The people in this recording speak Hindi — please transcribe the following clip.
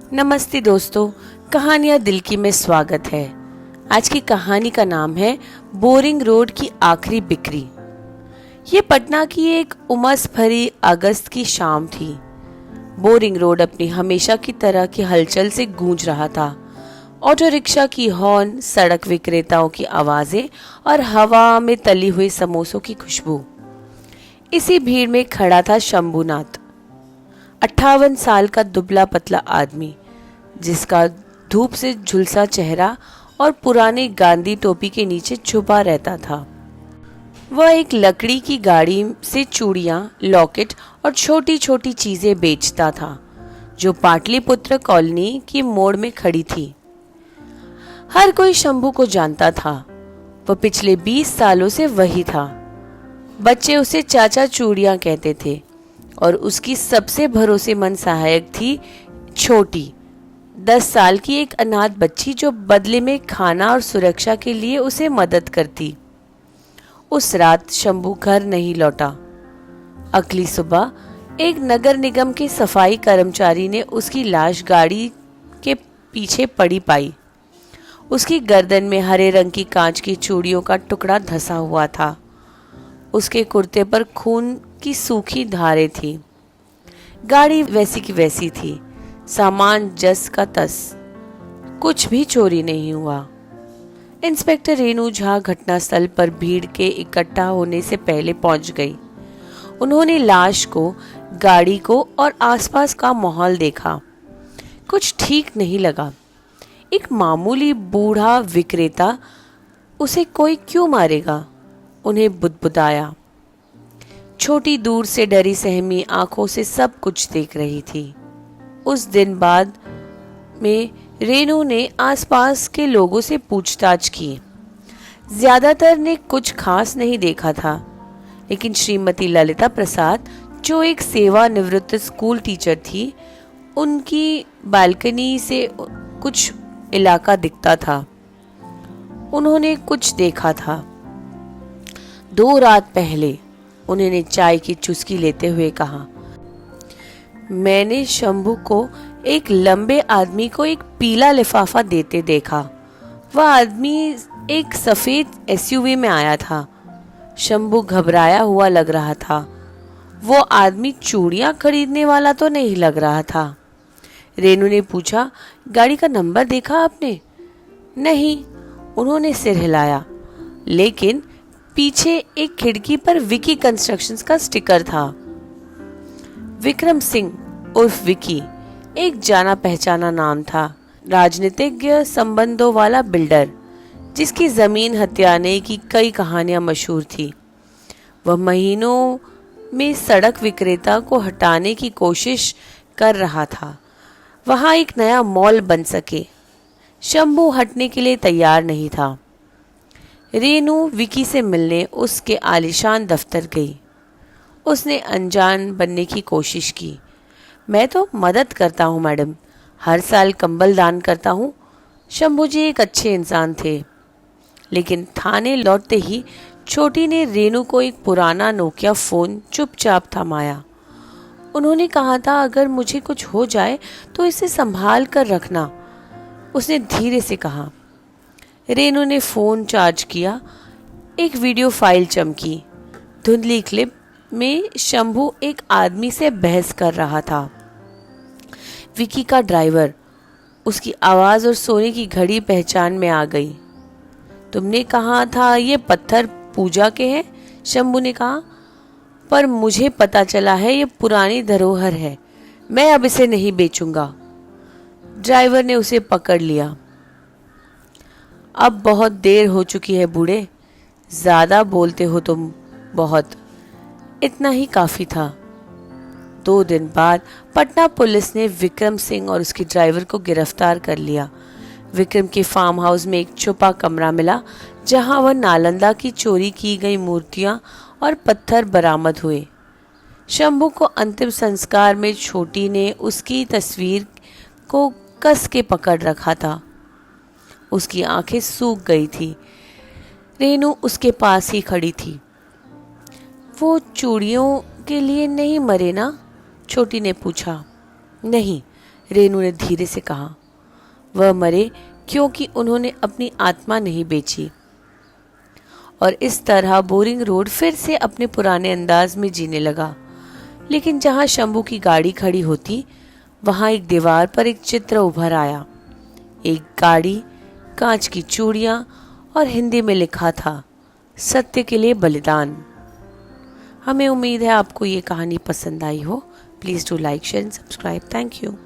नमस्ते दोस्तों, कहानियाँ दिल की में स्वागत है। आज की कहानी का नाम है बोरिंग रोड की आखिरी बिक्री। ये पटना की एक उमस भरी अगस्त की शाम थी। बोरिंग रोड अपनी हमेशा की तरह की हलचल से गूंज रहा था। ऑटो रिक्शा की हॉर्न, सड़क विक्रेताओं की आवाजें और हवा में तली हुई समोसों की खुशबू। इसी भीड़ में खड़ा था शंभुनाथ, 58 साल का दुबला पतला आदमी, जिसका धूप से झुलसा चेहरा और पुरानी गांधी टोपी के नीचे छुपा रहता था। वह एक लकड़ी की गाड़ी से चूड़ियां, लॉकेट और छोटी छोटी चीजें बेचता था, जो पाटलिपुत्र कॉलोनी की मोड़ में खड़ी थी। हर कोई शंभू को जानता था। वह पिछले 20 सालों से वही था। बच्चे उसे चाचा चूड़ियां कहते थे और उसकी सबसे भरोसेमंद सहायक थी छोटी, 10 साल की एक अनाथ बच्ची, जो बदले में खाना और सुरक्षा के लिए उसे मदद करती। उस रात शंभू घर नहीं लौटा। अगली सुबह एक नगर निगम के सफाई कर्मचारी ने उसकी लाश गाड़ी के पीछे पड़ी पाई। उसकी गर्दन में हरे रंग की कांच की चूड़ियों का टुकड़ा धंसा हुआ था। उसके कुर्ते पर खून की सूखी धारें थी। गाड़ी वैसी की वैसी थी, सामान जस का तस, कुछ भी चोरी नहीं हुआ। इंस्पेक्टर रेणु झा घटनास्थल पर भीड़ के इकट्ठा होने से पहले पहुंच गई। उन्होंने लाश को, गाड़ी को और आसपास का माहौल देखा। कुछ ठीक नहीं लगा। एक मामूली बूढ़ा विक्रेता, उसे कोई क्यों मारेगा? उन्हें बुदबुदाया। छोटी दूर से डरी सहमी आंखों से सब कुछ देख रही थी। उस दिन बाद में रेणु ने आसपास के लोगों से पूछताछ की। ज्यादातर ने कुछ खास नहीं देखा था, लेकिन श्रीमती ललिता प्रसाद, जो एक सेवानिवृत्त स्कूल टीचर थी, उनकी बालकनी से कुछ इलाका दिखता था। उन्होंने कुछ देखा था। 2 रात पहले उन्होंने चाय की चुस्की लेते हुए कहा, मैंने शंभू को एक लंबे आदमी को एक पीला लिफाफा देते देखा। वह आदमी एक सफेद एसयूवी में आया था। शंभू घबराया हुआ लग रहा था। वो आदमी चूड़ियां खरीदने वाला तो नहीं लग रहा था। रेणु ने पूछा, गाड़ी का नंबर देखा आपने? नहीं, उन्होंने सिर हिलाया। लेकिन पीछे एक खिड़की पर विकी कंस्ट्रक्शंस का स्टिकर था। विक्रम सिंह उर्फ विकी एक जाना पहचाना नाम था। राजनीतिक संबंधों वाला बिल्डर, जिसकी जमीन हथियाने की कई कहानियां मशहूर थी। वह महीनों में सड़क विक्रेता को हटाने की कोशिश कर रहा था। वहां एक नया मॉल बन सके। शंभू हटने के लिए तैयार नहीं था। रेणु विकी से मिलने उसके आलीशान दफ्तर गई। उसने अनजान बनने की कोशिश की। मैं तो मदद करता हूँ मैडम, हर साल कंबल दान करता हूँ। शंभू जी एक अच्छे इंसान थे। लेकिन थाने लौटते ही छोटी ने रेणु को एक पुराना नोकिया फोन चुपचाप थमाया। उन्होंने कहा था, अगर मुझे कुछ हो जाए तो इसे संभाल कर रखना, उसने धीरे से कहा। रेणु ने फोन चार्ज किया। एक वीडियो फाइल चमकी। धुंधली क्लिप में शंभू एक आदमी से बहस कर रहा था। विकी का ड्राइवर, उसकी आवाज और सोने की घड़ी पहचान में आ गई। तुमने कहा था ये पत्थर पूजा के हैं, शंभू ने कहा, पर मुझे पता चला है ये पुरानी धरोहर है। मैं अब इसे नहीं बेचूंगा। ड्राइवर ने उसे पकड़ लिया। अब बहुत देर हो चुकी है बूढ़े, ज्यादा बोलते हो तुम, बहुत, इतना ही काफी था। 2 दिन बाद पटना पुलिस ने विक्रम सिंह और उसके ड्राइवर को गिरफ्तार कर लिया। विक्रम के फार्म हाउस में एक छुपा कमरा मिला, जहां वह नालंदा की चोरी की गई मूर्तियां और पत्थर बरामद हुए। शंभू को अंतिम संस्कार में छोटी ने उसकी तस्वीर को कस के पकड़ रखा था। उसकी आंखें सूख गई थी। रेणु उसके पास ही खड़ी थी। वो चूड़ियों के लिए नहीं मरे ना? छोटी ने पूछा। नहीं, रेनू ने धीरे से कहा। वह मरे क्योंकि उन्होंने अपनी आत्मा नहीं बेची। और इस तरह बोरिंग रोड फिर से अपने पुराने अंदाज में जीने लगा। लेकिन जहां शंभू की गाड़ी खड़ी होती, वहां एक दीवार पर एक चित्र उभर आया। एक गाड़ी, कांच की चूड़ियां और हिंदी में लिखा था, सत्य के लिए बलिदान। हमें उम्मीद है आपको ये कहानी पसंद आई हो। Please do like, share and subscribe. Thank you.